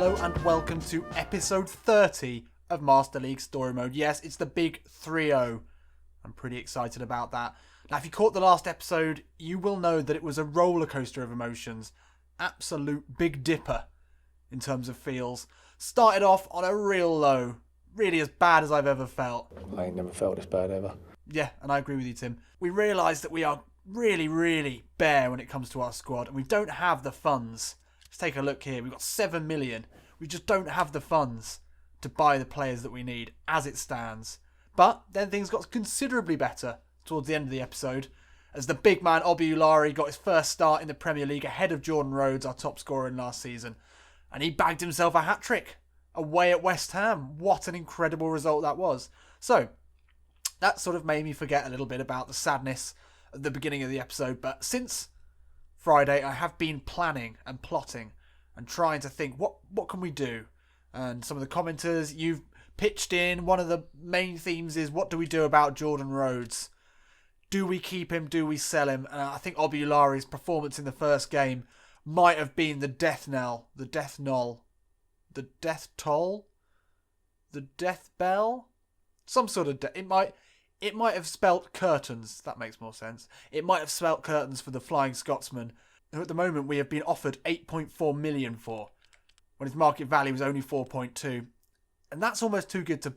Hello and welcome to episode 30 of Master League Story Mode. Yes, it's the big 3-0. I'm pretty excited about that. Now, if you caught the last episode, you will know that it was a roller coaster of emotions. Absolute Big Dipper in terms of feels. Started off on a real low. Really as bad as I've ever felt. I ain't never felt this bad ever. Yeah, and I agree with you, Tim. We realised that we are really bare when it comes to our squad, and we don't have the funds. Let's take a look here. We've got 7 million. We just don't have the funds to buy the players that we need as it stands. But then things got considerably better towards the end of the episode as the big man Obi Ulari got his first start in the Premier League ahead of Jordan Rhodes, our top scorer in last season. And he bagged himself a hat-trick away at West Ham. What an incredible result that was. So, that sort of made me forget a little bit about the sadness at the beginning of the episode. But since Friday, I have been planning and plotting and trying to think, what can we do? And some of the commenters you've pitched in, one of the main themes is, what do we do about Jordan Rhodes? Do we keep him? Do we sell him? And I think Obi Ulari's performance in the first game might have been the death knell, the death knoll, the death toll, the death bell, some sort of it might have spelt curtains. That makes more sense. It might have spelt curtains for the Flying Scotsman, who at the moment we have been offered 8.4 million for, when his market value was only 4.2, and that's almost too good to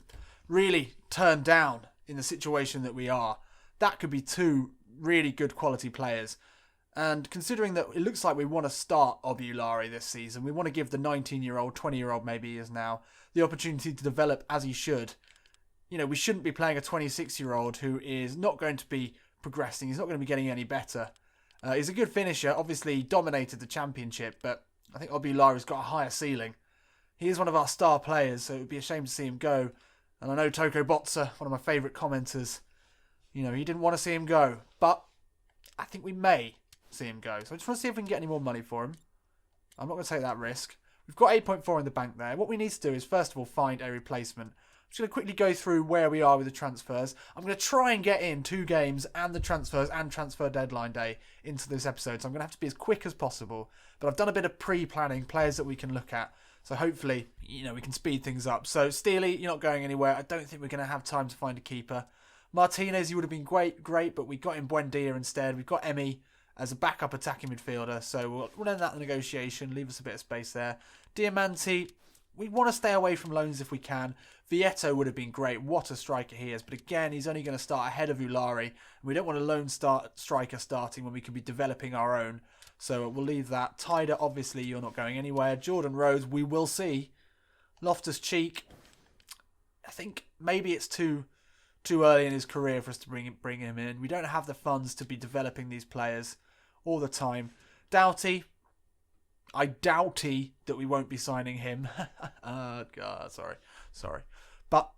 really turn down in the situation that we are. That could be two really good quality players. And considering that it looks like we want to start Obi Ulari this season, we want to give the 19-year-old, 20-year-old maybe he is now, the opportunity to develop as he should. You know, we shouldn't be playing a 26-year-old who is not going to be progressing. He's not going to be getting any better. He's a good finisher. Obviously, he dominated the championship, but I think Obi Ulari's got a higher ceiling. He is one of our star players, so it would be a shame to see him go. And I know Toko Botza, one of my favourite commenters, you know, he didn't want to see him go. But I think we may see him go. So I just want to see if we can get any more money for him. I'm not going to take that risk. We've got 8.4 in the bank there. What we need to do is, first of all, find a replacement. I'm just going to quickly go through where we are with the transfers. I'm going to try and get in 2 games and the transfers and transfer deadline day into this episode. So I'm going to have to be as quick as possible. But I've done a bit of pre-planning, players that we can look at. So hopefully, you know, we can speed things up. So Steely, you're not going anywhere. I don't think we're going to have time to find a keeper. Martinez, you would have been great, but we got in Buendia instead. We've got Emi as a backup attacking midfielder. So we'll end that negotiation, leave us a bit of space there. Diamanti, we want to stay away from loans if we can. Vieto would have been great. What a striker he is. But again, he's only going to start ahead of Ulari. And we don't want a lone striker starting when we can be developing our own. So we'll leave that. Tyder, obviously, you're not going anywhere. Jordan Rhodes, we will see. Loftus-Cheek, I think maybe it's too early in his career for us to bring him in. We don't have the funds to be developing these players all the time. Doughty, I doubty that we won't be signing him. God, sorry. But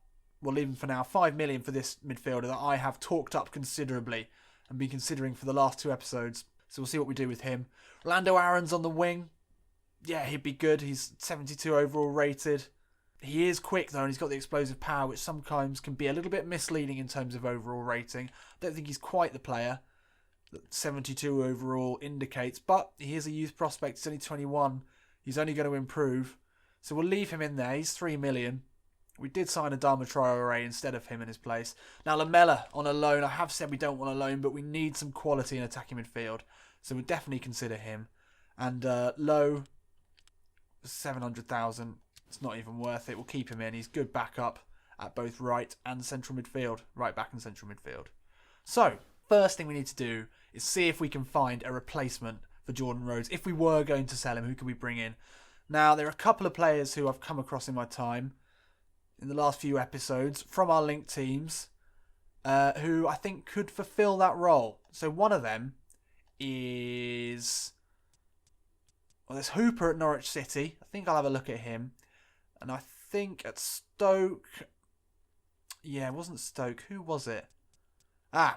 we'll leave him for now. 5 million for this midfielder that I have talked up considerably and been considering for the last 2 episodes. So we'll see what we do with him. Orlando Aaron's on the wing. Yeah, he'd be good. He's 72 overall rated. He is quick though, and he's got the explosive power, which sometimes can be a little bit misleading in terms of overall rating. I don't think he's quite the player that 72 overall indicates, but he is a youth prospect. He's only 21. He's only going to improve. So we'll leave him in there. He's 3 million. We did sign Adama Traore instead of him in his place. Now Lamela on a loan. I have said we don't want a loan, but we need some quality in attacking midfield. So we'll definitely consider him. And Low, 700,000. It's not even worth it. We'll keep him in. He's good backup at both right and central midfield. Right back and central midfield. So, first thing we need to do is see if we can find a replacement for Jordan Rhodes. If we were going to sell him, who can we bring in? Now, there are a couple of players who I've come across in my time in the last few episodes from our linked teams who I think could fulfill that role. So one of them is... Well, there's Hooper at Norwich City. I think I'll have a look at him. And I think at Stoke... Yeah, it wasn't Stoke. Who was it?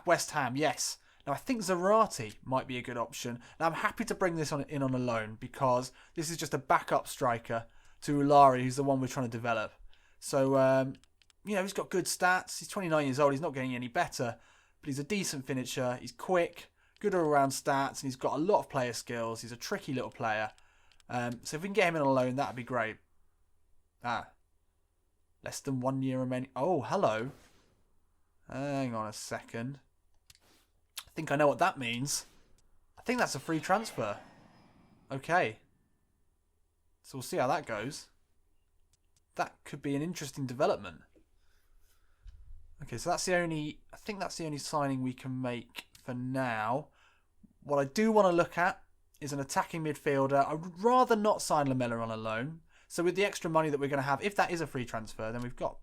West Ham, yes. Now, I think Zarate might be a good option. Now, I'm happy to bring this in on a loan because this is just a backup striker to Ulari, who's the one we're trying to develop. So, he's got good stats. He's 29 years old. He's not getting any better. But he's a decent finisher. He's quick, good all-around stats, and he's got a lot of player skills. He's a tricky little player. So if we can get him in on a loan, that would be great. Ah. Less than 1 year remaining. Oh, hello. Hang on a second. I think I know what that means. I think that's a free transfer. Okay. So we'll see how that goes. That could be an interesting development. Okay, so that's the only... I think that's the only signing we can make for now. What I do want to look at is an attacking midfielder. I would rather not sign Lamela on a loan. So with the extra money that we're going to have, if that is a free transfer, then we've got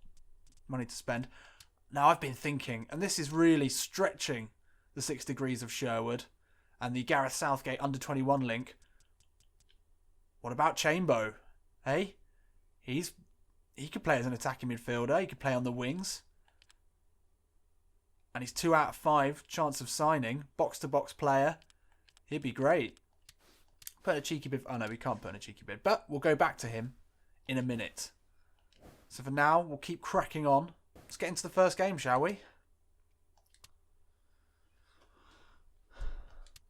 money to spend. Now, I've been thinking, and this is really stretching the 6 degrees of Sherwood and the Gareth Southgate under-21 link. What about Chambo? Hey? He could play as an attacking midfielder. He could play on the wings. And he's 2 out of 5 chance of signing. Box-to-box player. He'd be great. Put in a cheeky bid. Oh, no, we can't put in a cheeky bid. But we'll go back to him in a minute. So for now, we'll keep cracking on. Let's get into the first game, shall we?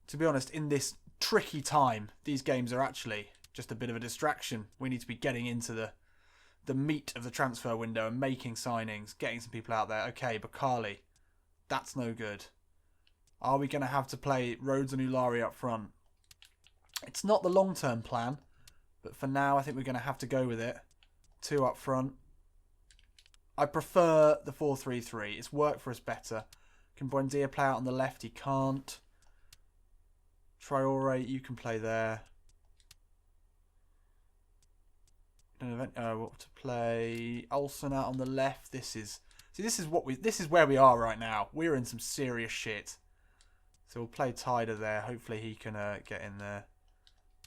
To be honest, in this tricky time, these games are actually just a bit of a distraction. We need to be getting into the meat of the transfer window and making signings, getting some people out there. Okay, Bakali. That's no good. Are we going to have to play Rhodes and Ulari up front? It's not the long-term plan, but for now I think we're going to have to go with it. 2 up front. I prefer the 4-3-3. It's worked for us better. Can Buendia play out on the left? He can't. Traore, you can play there. What to play? Olsen out on the left. This is where we are right now. We're in some serious shit. So we'll play Tyder there. Hopefully he can get in there.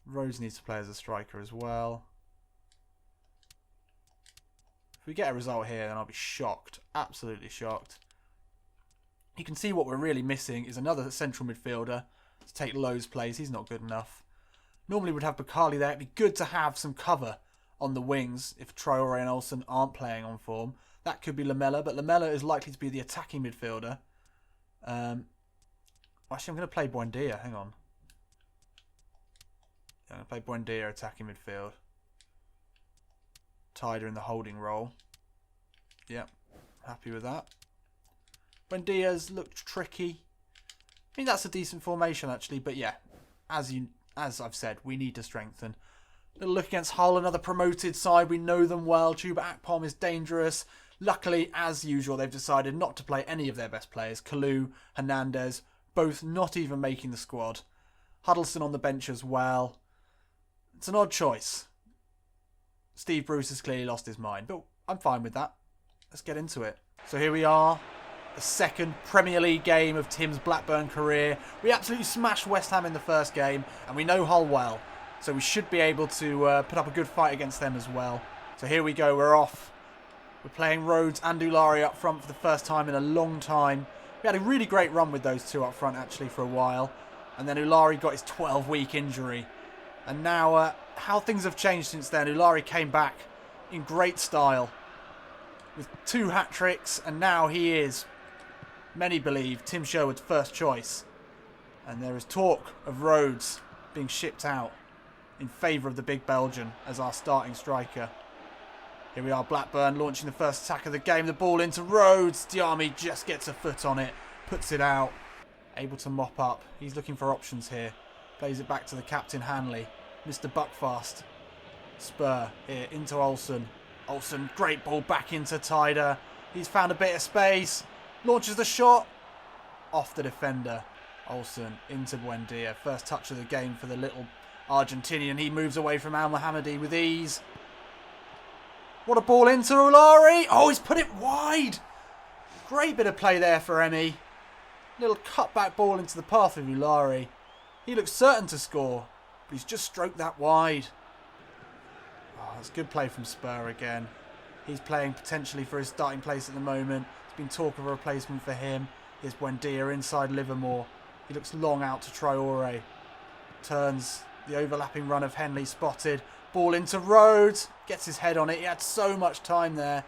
Rhodes needs to play as a striker as well. If we get a result here, then I'll be shocked. Absolutely shocked. You can see what we're really missing is another central midfielder to take Lowe's place. He's not good enough. Normally we'd have Bakali there. It'd be good to have some cover on the wings if Traore and Olsen aren't playing on form. That could be Lamela, but Lamela is likely to be the attacking midfielder. Actually, I'm going to play Buendia. Hang on. I'm going to play Buendia attacking midfield. Tyder in the holding role. Yep, happy with that. Buendia's looked tricky. I mean, that's a decent formation actually, but yeah, as I've said, we need to strengthen. Little look against Hull, another promoted side. We know them well. Chuba Akpom is dangerous. Luckily, as usual, they've decided not to play any of their best players. Kalu, Hernandez, both not even making the squad. Huddleston on the bench as well. It's an odd choice. Steve Bruce has clearly lost his mind, but I'm fine with that. Let's get into it. So here we are. The second Premier League game of Tim's Blackburn career. We absolutely smashed West Ham in the first game, and we know Hull well. So we should be able to put up a good fight against them as well. So here we go, we're off. We're playing Rhodes and Ulari up front for the first time in a long time. We had a really great run with those two up front actually for a while. And then Ulari got his 12-week injury. And now how things have changed since then. Ulari came back in great style with 2 hat-tricks. And now he is, many believe, Tim Sherwood's first choice. And there is talk of Rhodes being shipped out in favour of the big Belgian as our starting striker. Here we are, Blackburn launching the first attack of the game. The ball into Rhodes. Diame just gets a foot on it. Puts it out. Able to mop up. He's looking for options here. Plays it back to the captain, Hanley. Mr. Buckfast. Spur here into Olsen. Olsen, great ball back into Tyder. He's found a bit of space. Launches the shot. Off the defender. Olsen into Buendia. First touch of the game for the little Argentinian. He moves away from Al Mohammadi with ease. What a ball into Ulari. Oh, he's put it wide. Great bit of play there for Emmy. Little cutback ball into the path of Ulari. He looks certain to score, but he's just stroked that wide. Oh, that's good play from Spur again. He's playing potentially for his starting place at the moment. There's been talk of a replacement for him. Here's Buendia inside Livermore. He looks long out to Traore. Turns the overlapping run of Henley spotted. Ball into Rhodes. Gets his head on it. He had so much time there.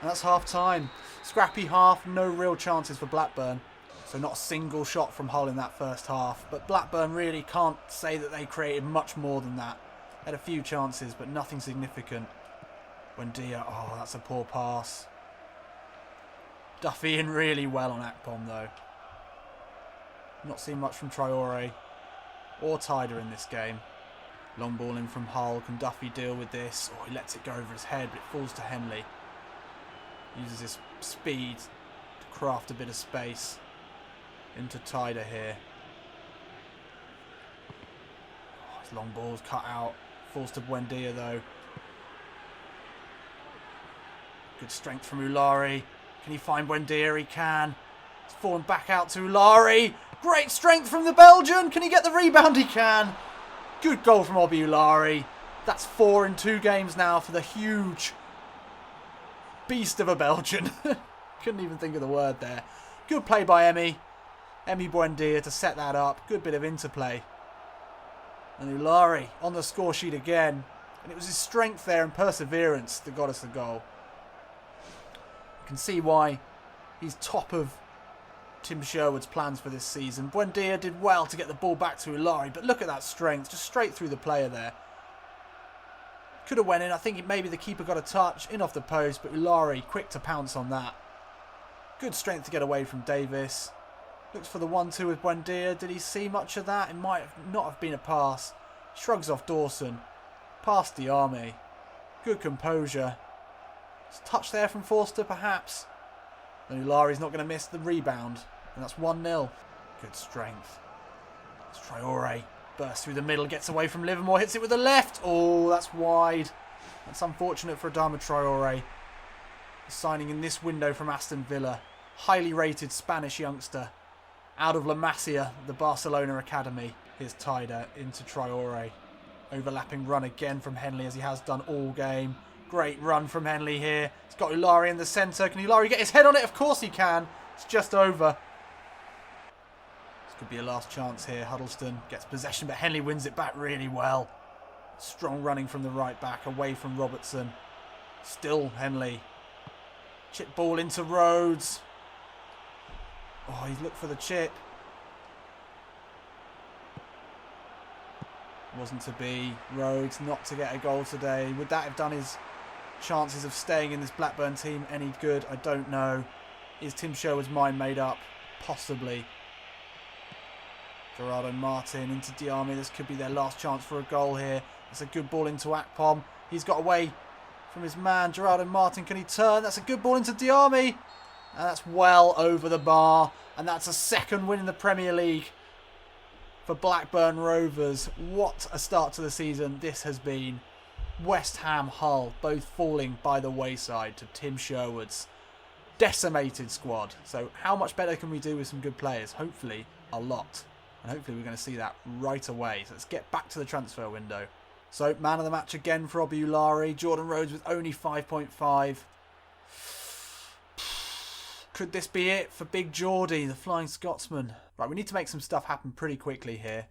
And that's half time. Scrappy half. No real chances for Blackburn. So not a single shot from Hull in that first half. But Blackburn really can't say that they created much more than that. Had a few chances, but nothing significant. Buendia. Oh, that's a poor pass. Duffy in really well on Akpom though. Not seen much from Traore or Tider in this game. Long ball in from Hull. Can Duffy deal with this? Oh, he lets it go over his head, but it falls to Henley. Uses his speed to craft a bit of space into Tider here. Oh, his long ball's cut out. Falls to Buendia though. Good strength from Ulari. Can he find Buendia? He can. It's fallen back out to Ulari. Great strength from the Belgian. Can he get the rebound? He can. Good goal from Obi Ulari. That's 4 in 2 games now for the huge beast of a Belgian. Couldn't even think of the word there. Good play by Emi Buendia to set that up. Good bit of interplay. And Ulari on the score sheet again. And it was his strength there and perseverance that got us the goal. You can see why he's top of Tim Sherwood's plans for this season. Buendia did well to get the ball back to Ulari, but look at that strength, just straight through the player there. Could have went in. I think maybe the keeper got a touch in off the post, but Ulari quick to pounce on that. Good strength to get away from Davis. Looks for the 1-2 with Buendia. Did he see much of that? It might not have been a pass. Shrugs off Dawson. Past Diame. Good composure. Touch there from Forster perhaps. And Ulari's not going to miss the rebound. And that's 1-0. Good strength. It's Traore. Bursts through the middle, gets away from Livermore, hits it with the left. Oh, that's wide. That's unfortunate for Adama Traore. Signing in this window from Aston Villa. Highly rated Spanish youngster. Out of La Masia, the Barcelona Academy. Here's Tider into Traore. Overlapping run again from Henley as he has done all game. Great run from Henley here. He's got Ulari in the centre. Can Ulari get his head on it? Of course he can. It's just over. This could be a last chance here. Huddleston gets possession, but Henley wins it back really well. Strong running from the right back, away from Robertson. Still Henley. Chip ball into Rhodes. Oh, he's looked for the chip. Wasn't to be. Rhodes not to get a goal today. Would that have done his chances of staying in this Blackburn team any good? I don't know. Is Tim Sherwood's mind made up? Possibly. Gerardo Martin into Diame. This could be their last chance for a goal here. It's a good ball into Akpom. He's got away from his man. Gerardo Martin, can he turn? That's a good ball into Diame. And that's well over the bar. And that's a second win in the Premier League for Blackburn Rovers. What a start to the season this has been. West Ham, Hull, both falling by the wayside to Tim Sherwood's decimated squad. So how much better can we do with some good players? Hopefully a lot. And hopefully we're going to see that right away. So let's get back to the transfer window. So man of the match again for Obi Ulari. Jordan Rhodes with only 5.5. Could this be it for Big Geordie, the Flying Scotsman? Right, we need to make some stuff happen pretty quickly here.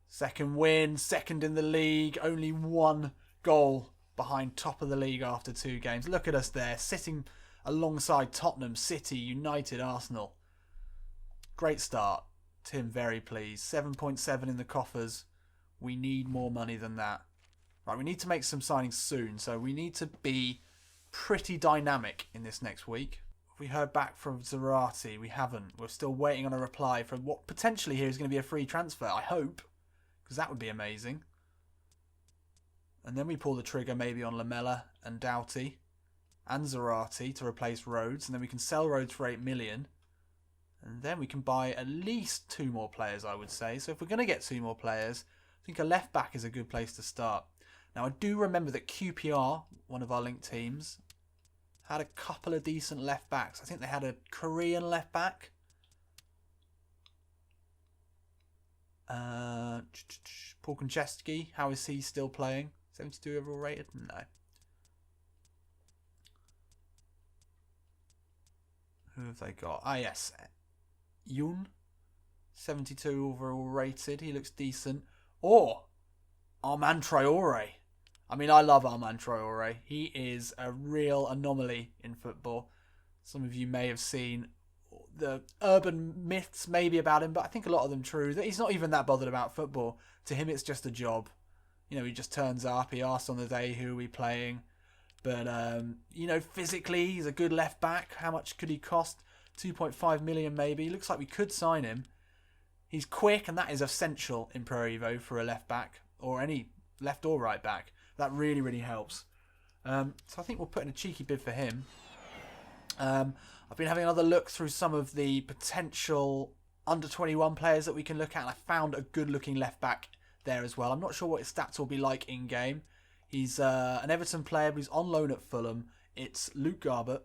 Second win, second in the league, only 1 goal behind top of the league after 2 games. Look at us there, sitting alongside Tottenham, City, United, Arsenal. Great start. Tim, very pleased. 7.7 in the coffers. We need more money than that. Right, we need to make some signings soon, so we need to be pretty dynamic in this next week. We heard back from Zarate. We haven't. We're still waiting on a reply from what potentially here is going to be a free transfer. I hope. Because that would be amazing. And then we pull the trigger maybe on Lamella and Doughty. And Zarate to replace Rhodes. And then we can sell Rhodes for 8 million. And then we can buy at least 2 more players, I would say. So if we're going to get 2 more players, I think a left back is a good place to start. Now I do remember that QPR, one of our linked teams, had a couple of decent left backs. I think they had a Korean left back. Paul Konchesky, how is he still playing? 72 overall rated? No. Who have they got? Ah, yes. Yoon, 72 overall rated. He looks decent. Or Armand Traore. I mean, I love Armand Traore. He is a real anomaly in football. Some of you may have seen the urban myths maybe about him, but I think a lot of them true. That he's not even that bothered about football. To him, it's just a job. You know, he just turns up. He asks on the day, who are we playing? But, you know, physically, he's a good left back. How much could he cost? 2.5 million maybe. Looks like we could sign him. He's quick, and that is essential in Pro Evo for a left back, or any left or right back. That really, really helps. So I think we'll put in a cheeky bid for him. I've been having another look through some of the potential under-21 players that we can look at, and I found a good-looking left back there as well. I'm not sure what his stats will be like in-game. He's an Everton player, but he's on loan at Fulham. It's Luke Garbett.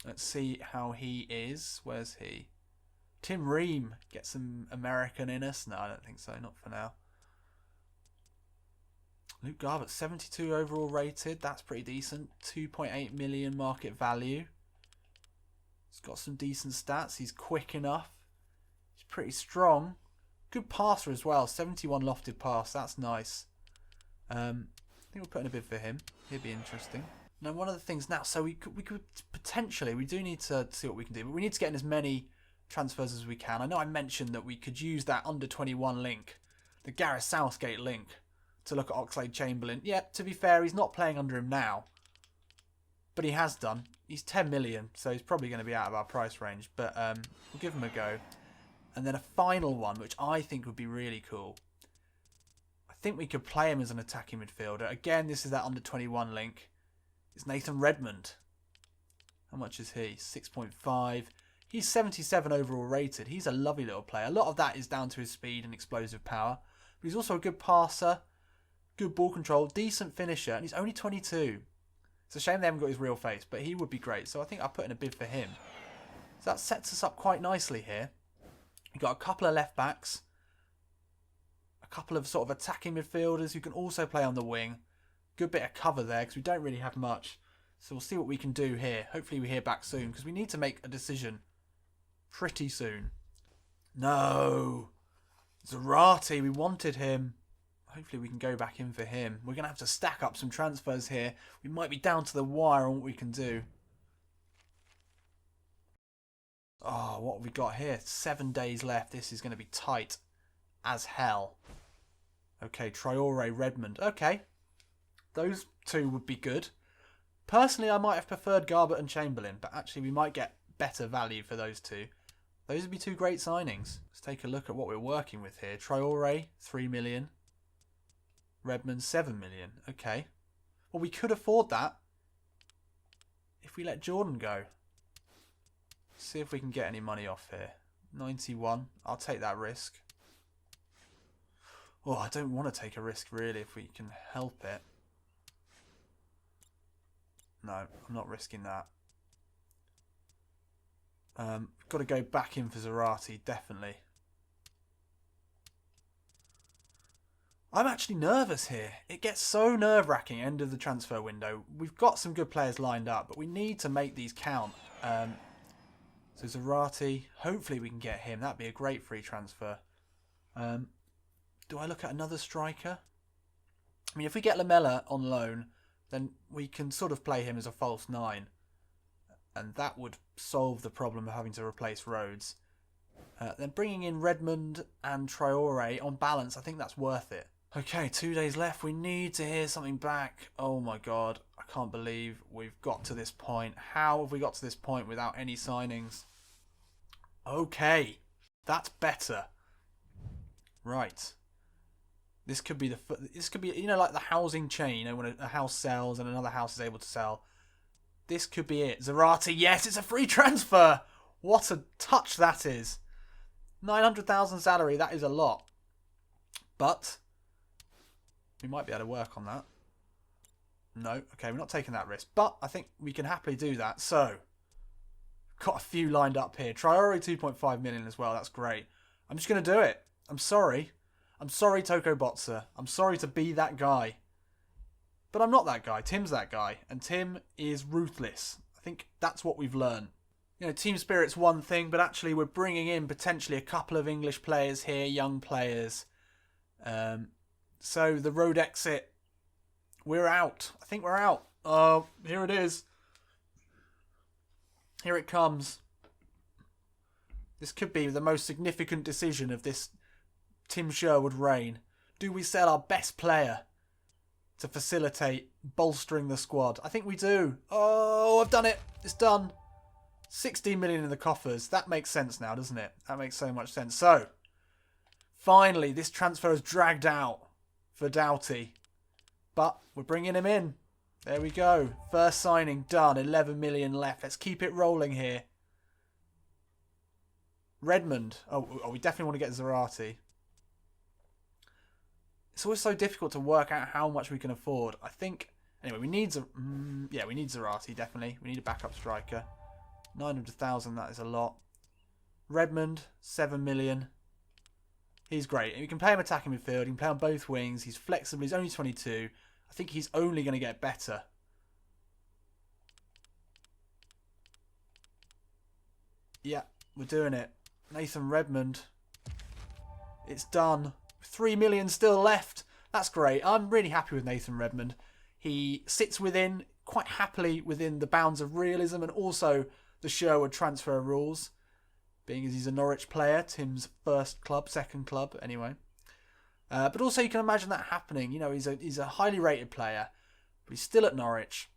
Let's see how he is. Where's he? Tim Ream. Get some American in us? No, I don't think so. Not for now. Luke Garbett, 72 overall rated. That's pretty decent. 2.8 million market value. He's got some decent stats. He's quick enough. He's pretty strong. Good passer as well. 71 lofted pass. That's nice. I think we'll put in a bid for him. He'd be interesting. Now, one of the things now, so we could potentially, we do need to see what we can do, but we need to get in as many transfers as we can. I know I mentioned that we could use that under-21 link, the Gareth Southgate link, to look at Oxlade-Chamberlain. Yeah, to be fair, he's not playing under him now, but he has done. He's 10 million, so he's probably going to be out of our price range, but we'll give him a go. And then a final one, which I think would be really cool. I think we could play him as an attacking midfielder. Again, this is that under-21 link. It's Nathan Redmond. How much is he? 6.5. He's 77 overall rated. He's a lovely little player. A lot of that is down to his speed and explosive power. But he's also a good passer, good ball control, decent finisher, and he's only 22. It's a shame they haven't got his real face, but he would be great. So I think I'll put in a bid for him. So that sets us up quite nicely here. We've got a couple of left backs, a couple of sort of attacking midfielders who can also play on the wing. Good bit of cover there because we don't really have much. So we'll see what we can do here. Hopefully we hear back soon because we need to make a decision pretty soon. No! Zarate, we wanted him. Hopefully we can go back in for him. We're going to have to stack up some transfers here. We might be down to the wire on what we can do. Oh, what have we got here? 7 days left. This is going to be tight as hell. Okay, Traore, Redmond. Okay. Those two would be good. Personally, I might have preferred Garbett and Chamberlain, but actually we might get better value for those two. Those would be two great signings. Let's take a look at what we're working with here. Traore, 3 million. Redmond, 7 million. Okay. Well, we could afford that if we let Jordan go. See if we can get any money off here. 91. I'll take that risk. Oh, I don't want to take a risk, really, if we can help it. No, I'm not risking that. Got to go back in for Zarate, definitely. I'm actually nervous here. It gets so nerve-wracking end of the transfer window. We've got some good players lined up, but we need to make these count. So Zarate, hopefully we can get him. That'd be a great free transfer. Do I look at another striker? I mean, if we get Lamela on loan, then we can sort of play him as a false 9. And that would solve the problem of having to replace Rhodes. Then bringing in Redmond and Traore on balance, I think that's worth it. Okay, 2 days left. We need to hear something back. Oh my god, I can't believe we've got to this point. How have we got to this point without any signings? Okay, that's better. Right. This could be you know, like the housing chain, you know, when a house sells and another house is able to sell. This could be it. Zarate, yes, it's a free transfer. What a touch that is. 900,000 salary, that is a lot. But we might be able to work on that. No, okay, we're not taking that risk. But I think we can happily do that. So, got a few lined up here. Traore 2.5 million as well, that's great. I'm just going to do it. I'm sorry. I'm sorry, Toko Botsa. I'm sorry to be that guy. But I'm not that guy. Tim's that guy. And Tim is ruthless. I think that's what we've learned. You know, team spirit's one thing, but actually we're bringing in potentially a couple of English players here, young players. So the road exit, we're out. I think we're out. Oh, here it is. Here it comes. This could be the most significant decision of this Tim Sherwood reign. Do we sell our best player to facilitate bolstering the squad? I think we do. Oh, I've done it. It's done. 16 million in the coffers. That makes sense now, doesn't it? That makes so much sense. So, finally, this transfer is dragged out for Doughty. But we're bringing him in. There we go. First signing done. 11 million left. Let's keep it rolling here. Redmond. Oh, we definitely want to get Zarate. It's always so difficult to work out how much we can afford. I think... Anyway, we need... yeah, we need Zarate, definitely. We need a backup striker. 900,000, that is a lot. Redmond, 7 million. He's great. And you can play him attacking midfield. You can play on both wings. He's flexible. He's only 22. I think he's only going to get better. Yeah, we're doing it. Nathan Redmond. It's done. 3 million still left. That's great. I'm really happy with Nathan Redmond. He sits within, quite happily within the bounds of realism and also the Sherwood transfer rules. Being as he's a Norwich player, Tim's first club, second club, anyway. But also you can imagine that happening. You know, he's a highly rated player, but he's still at Norwich.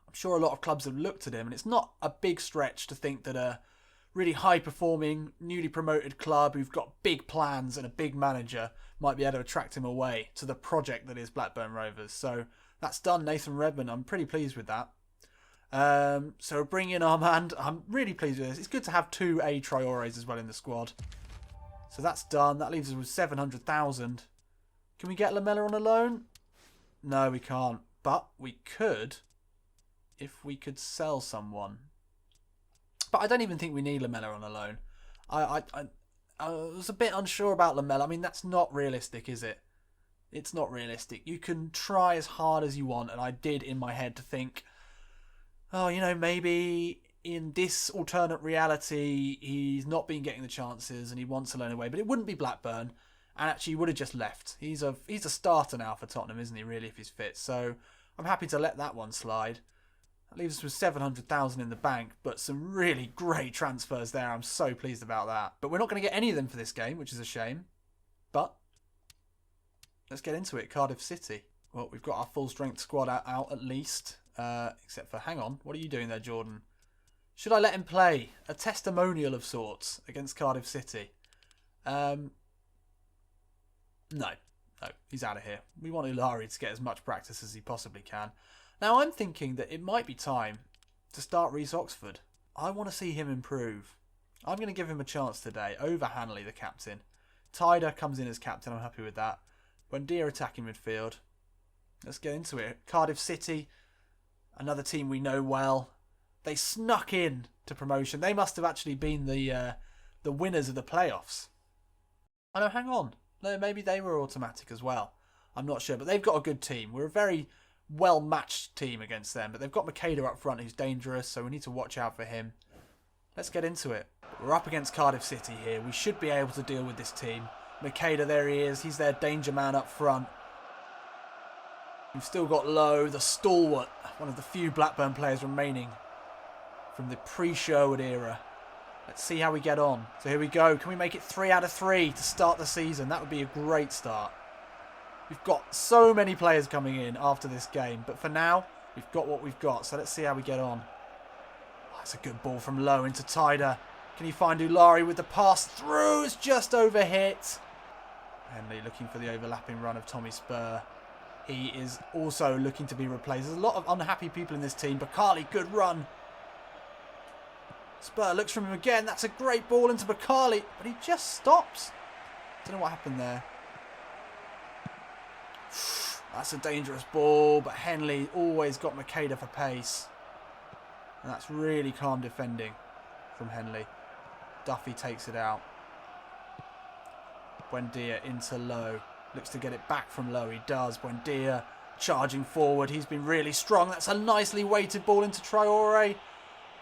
I'm sure a lot of clubs have looked at him, and it's not a big stretch to think that a really high-performing, newly promoted club who've got big plans and a big manager might be able to attract him away to the project that is Blackburn Rovers. So that's done, Nathan Redmond. I'm pretty pleased with that. So bring in Armand. I'm really pleased with this. It's good to have 2 A Traores as well in the squad. So that's done. That leaves us with 700,000. Can we get Lamella on a loan? No, we can't. But we could if we could sell someone. But I don't even think we need Lamella on a loan. I was a bit unsure about Lamella. I mean, that's not realistic, is it? It's not realistic. You can try as hard as you want, and I did in my head to think, oh, you know, maybe in this alternate reality, he's not been getting the chances and he wants to loan away. But it wouldn't be Blackburn, and actually he would have just left. He's a starter now for Tottenham, isn't he, really, if he's fit? So I'm happy to let that one slide. That leaves us with 700,000 in the bank, but some really great transfers there. I'm so pleased about that. But we're not going to get any of them for this game, which is a shame. But let's get into it. Cardiff City. Well, we've got our full-strength squad out at least. Except for, hang on, what are you doing there, Jordan? Should I let him play? A testimonial of sorts against Cardiff City. No, he's out of here. We want Ulari to get as much practice as he possibly can. Now, I'm thinking that it might be time to start Reece Oxford. I want to see him improve. I'm going to give him a chance today over Hanley, the captain. Tyder comes in as captain. I'm happy with that. Buendia attacking midfield. Let's get into it. Cardiff City, another team we know well. They snuck in to promotion. They must have actually been the winners of the playoffs. Oh no, hang on. No, maybe they were automatic as well. I'm not sure, but they've got a good team. We're a very well-matched team against them, but they've got Makeda up front who's dangerous, so we need to watch out for him. Let's get into it. We're up against Cardiff City here. We should be able to deal with this team. Makeda, there he is. He's their danger man up front. We've still got Lowe, the stalwart, one of the few Blackburn players remaining from the pre-Sherwood era. Let's see how we get on. So here we go. Can we make it 3 out of 3 to start the season? That would be a great start. We've got so many players coming in after this game, but for now, we've got what we've got. So let's see how we get on. Oh, that's a good ball from Lowe into Tyder. Can he find Ulari with the pass through? It's just overhit. Henley looking for the overlapping run of Tommy Spur. He is also looking to be replaced. There's a lot of unhappy people in this team. Bakali, good run. Spur looks from him again. That's a great ball into Bakali, but he just stops. Don't know what happened there. That's a dangerous ball, but Henley always got Makeda for pace. And that's really calm defending from Henley. Duffy takes it out. Buendia into Lowe. Looks to get it back from Lowe. He does. Buendia charging forward. He's been really strong. That's a nicely weighted ball into Traore.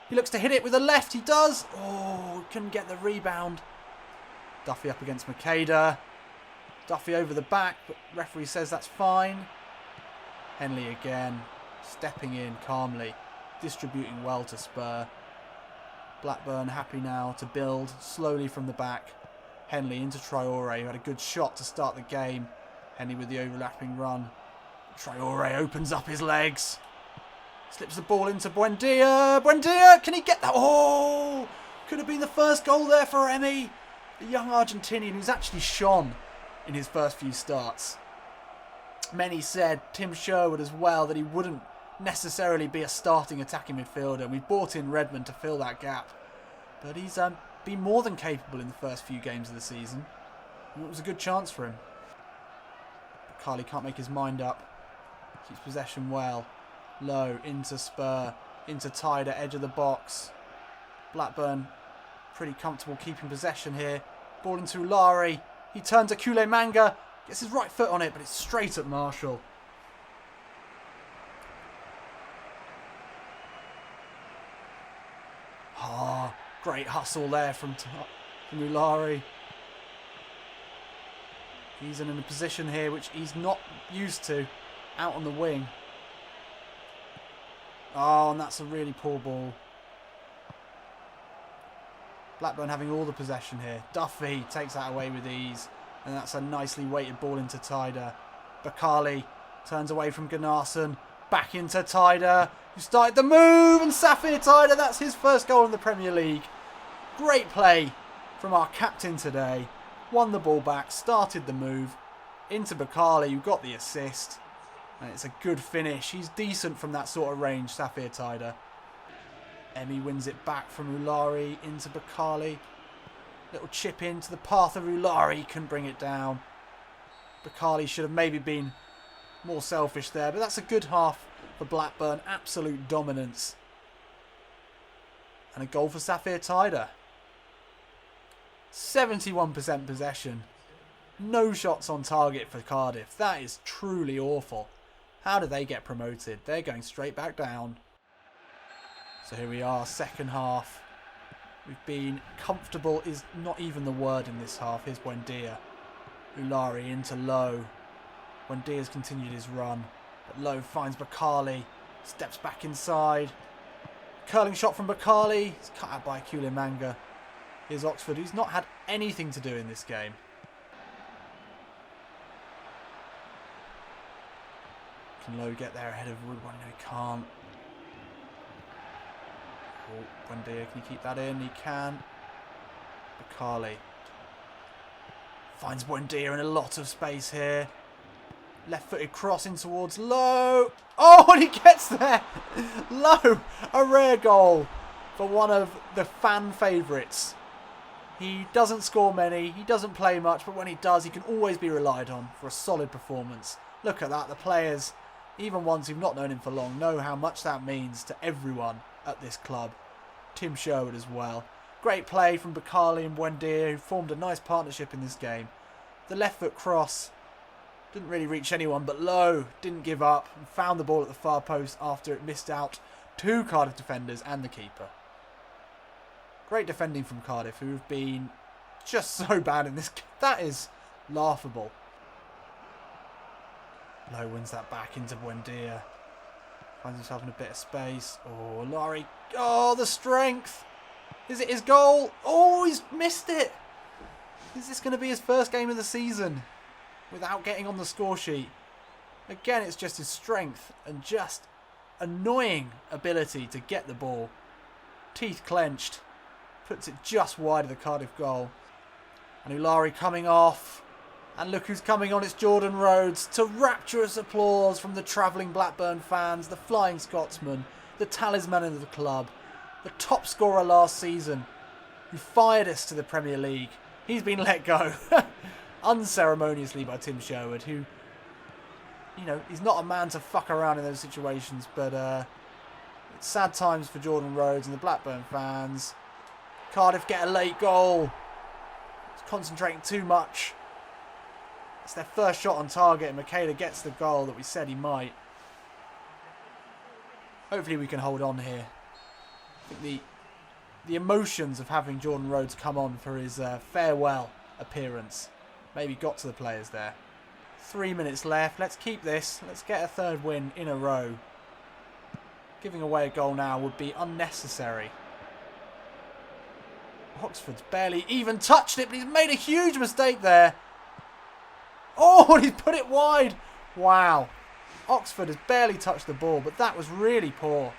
He looks to hit it with the left. He does. Oh, couldn't get the rebound. Duffy up against Makeda. Duffy over the back, but referee says that's fine. Henley again, stepping in calmly, distributing well to Spur. Blackburn happy now to build slowly from the back. Henley into Traore, who had a good shot to start the game. Henley with the overlapping run. Traore opens up his legs. Slips the ball into Buendia. Buendia, can he get that? Oh, could have been the first goal there for Emi. The young Argentinian who's actually shone in his first few starts. Many said, Tim Sherwood as well, that he wouldn't necessarily be a starting attacking midfielder. We brought in Redmond to fill that gap. But he's been more than capable in the first few games of the season. It was a good chance for him. But Carly can't make his mind up. Keeps possession well. Low, into Spur, into Tide at edge of the box. Blackburn pretty comfortable keeping possession here. Ball into Ulari. He turns to Kule Manga. Gets his right foot on it, but it's straight at Marshall. Ah, great hustle there from Ulari. He's in a position here which he's not used to. Out on the wing. Oh, and that's a really poor ball. Blackburn having all the possession here. Duffy takes that away with ease. And that's a nicely weighted ball into Tyder. Bakali turns away from Gunnarsson. Back into Tyder, who started the move. And Safir Tyder, that's his first goal in the Premier League. Great play from our captain today. Won the ball back, started the move. Into Bakali, who got the assist. And it's a good finish. He's decent from that sort of range, Safir Tyder. Emi wins it back from Ulari into Bakali. Little chip into the path of Ulari. Can bring it down. Bakali should have maybe been more selfish there. But that's a good half for Blackburn. Absolute dominance. And a goal for Safir Tyder. 71% possession. No shots on target for Cardiff. That is truly awful. How do they get promoted? They're going straight back down. So here we are, second half. We've been comfortable is not even the word in this half. Here's Buendia. Ulari into Lowe. Buendia's continued his run. But Lowe finds Bakali. Steps back inside. Curling shot from Bakali. It's cut out by Kule Manga. Here's Oxford, who's not had anything to do in this game. Can Lowe get there ahead of Woodward? No, he can't. Oh, Buendia, can he keep that in? He can. Bakali finds Buendia in a lot of space here. Left-footed cross in towards Lowe. Oh, and he gets there. Lowe, a rare goal for one of the fan favourites. He doesn't score many, he doesn't play much, but when he does, he can always be relied on for a solid performance. Look at that, the players, even ones who've not known him for long, know how much that means to everyone at this club. Tim Sherwood as well. Great play from Bakali and Buendia, who formed a nice partnership in this game. The left foot cross didn't really reach anyone, but Lowe didn't give up and found the ball at the far post after it missed out two Cardiff defenders and the keeper. Great defending from Cardiff, who have been just so bad in this game. That is laughable. Lowe wins that back into Buendia. Finds himself in a bit of space. Oh, Laurie. Oh, the strength. Is it his goal? Oh, he's missed it. Is this going to be his first game of the season without getting on the score sheet? Again, it's just his strength and just annoying ability to get the ball. Teeth clenched. Puts it just wide of the Cardiff goal. And Ulari coming off. And look who's coming on, it's Jordan Rhodes. To rapturous applause from the travelling Blackburn fans. The Flying Scotsman. The talisman of the club. The top scorer last season. Who fired us to the Premier League. He's been let go. Unceremoniously by Tim Sherwood. Who, you know, he's not a man to fuck around in those situations. But it's sad times for Jordan Rhodes and the Blackburn fans. Cardiff get a late goal. It's concentrating too much. It's their first shot on target and Makeda gets the goal that we said he might. Hopefully we can hold on here. I think the emotions of having Jordan Rhodes come on for his farewell appearance maybe got to the players there. 3 minutes left. Let's keep this. Let's get a third win in a row. Giving away a goal now would be unnecessary. Oxford's barely even touched it, but he's made a huge mistake there. Oh, and he's put it wide. Wow. Oxford has barely touched the ball, but that was really poor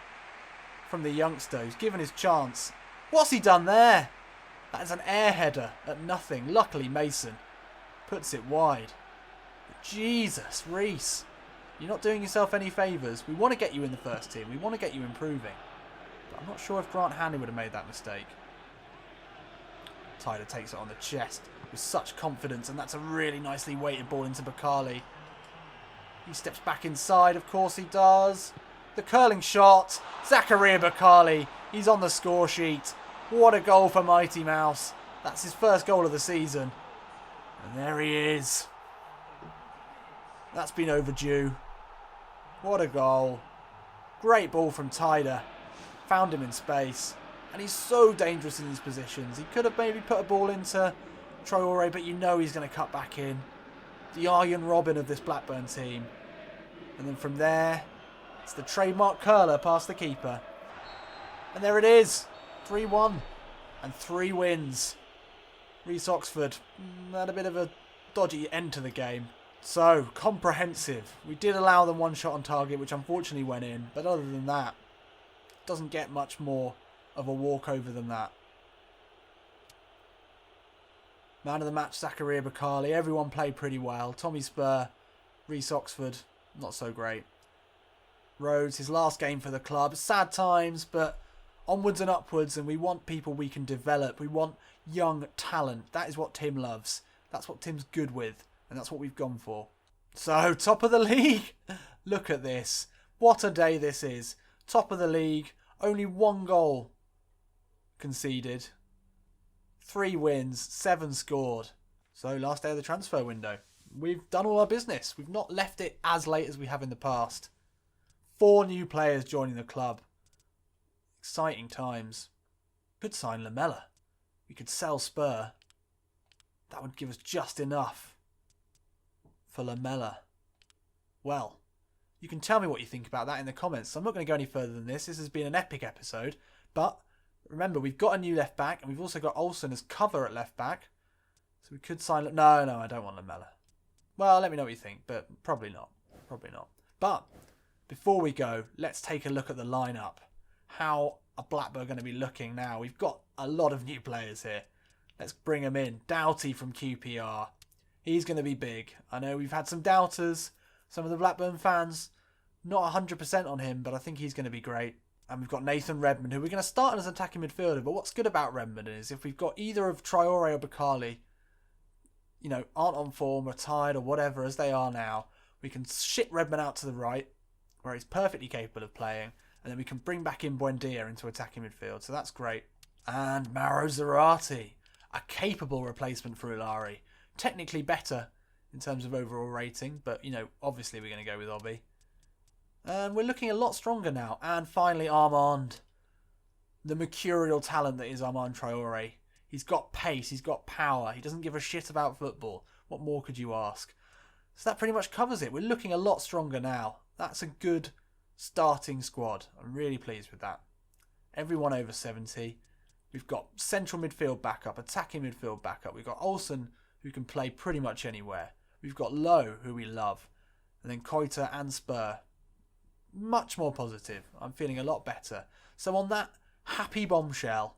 from the youngster who's given his chance. What's he done there? That is an air header at nothing. Luckily, Mason puts it wide. But Jesus, Reese, you're not doing yourself any favours. We want to get you in the first team. We want to get you improving. But I'm not sure if Grant Hanley would have made that mistake. Tyler takes it on the chest with such confidence, and that's a really nicely weighted ball into Bakali. He steps back inside, of course he does. The curling shot. Zakaria Bakali. He's on the score sheet. What a goal for Mighty Mouse. That's his first goal of the season. And there he is. That's been overdue. What a goal. Great ball from Tyler. Found him in space. And he's so dangerous in these positions. He could have maybe put a ball into Traore, but you know he's going to cut back in. The Arjen Robben of this Blackburn team. And then from there, it's the trademark curler past the keeper. And there it is. 3-1. And 3 wins. Reece Oxford had a bit of a dodgy end to the game. So, comprehensive. We did allow them 1 shot on target, which unfortunately went in. But other than that, doesn't get much more of a walkover than that. Man of the match, Zakaria Bakali. Everyone played pretty well. Tommy Spur, Reece Oxford, not so great. Rhodes, his last game for the club. Sad times, but onwards and upwards, and we want people we can develop. We want young talent. That is what Tim loves. That's what Tim's good with, and that's what we've gone for. So, top of the league. Look at this. What a day this is. Top of the league. Only 1 goal conceded. 3 wins, 7 scored. So, last day of the transfer window. We've done all our business. We've not left it as late as we have in the past. 4 new players joining the club. Exciting times. Could sign Lamela. We could sell Spur. That would give us just enough for Lamela. Well, you can tell me what you think about that in the comments. So I'm not going to go any further than this. This has been an epic episode. But remember, we've got a new left back, and we've also got Olsen as cover at left back. So we could sign... No, I don't want Lamela. Well, let me know what you think, but probably not. Probably not. But before we go, let's take a look at the lineup. How are Blackburn going to be looking now? We've got a lot of new players here. Let's bring them in. Doughty from QPR. He's going to be big. I know we've had some doubters. Some of the Blackburn fans, not 100% on him, but I think he's going to be great. And we've got Nathan Redmond, who we're going to start as an attacking midfielder. But what's good about Redmond is if we've got either of Traore or Bakali, you know, aren't on form or tired or whatever as they are now, we can ship Redmond out to the right, where he's perfectly capable of playing, and then we can bring back in Buendia into attacking midfield. So that's great. And Mauro Zarate, a capable replacement for Ilari. Technically better in terms of overall rating, but, you know, obviously we're going to go with Obi. And we're looking a lot stronger now. And finally, Armand. The mercurial talent that is Armand Traore. He's got pace, he's got power, he doesn't give a shit about football. What more could you ask? So that pretty much covers it. We're looking a lot stronger now. That's a good starting squad. I'm really pleased with that. Everyone over 70. We've got central midfield backup, attacking midfield backup. We've got Olsen, who can play pretty much anywhere. We've got Lowe, who we love. And then Koita and Spur. Much more positive. I'm feeling a lot better. So on that happy bombshell,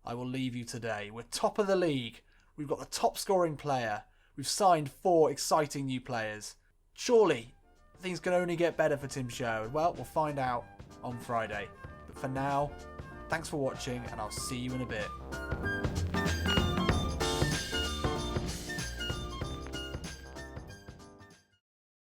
I will leave you today. We're top of the league. We've got the top scoring player. We've signed 4 exciting new players. Surely, things can only get better for Tim Sherwood. Well, we'll find out on Friday. But for now, thanks for watching, and I'll see you in a bit.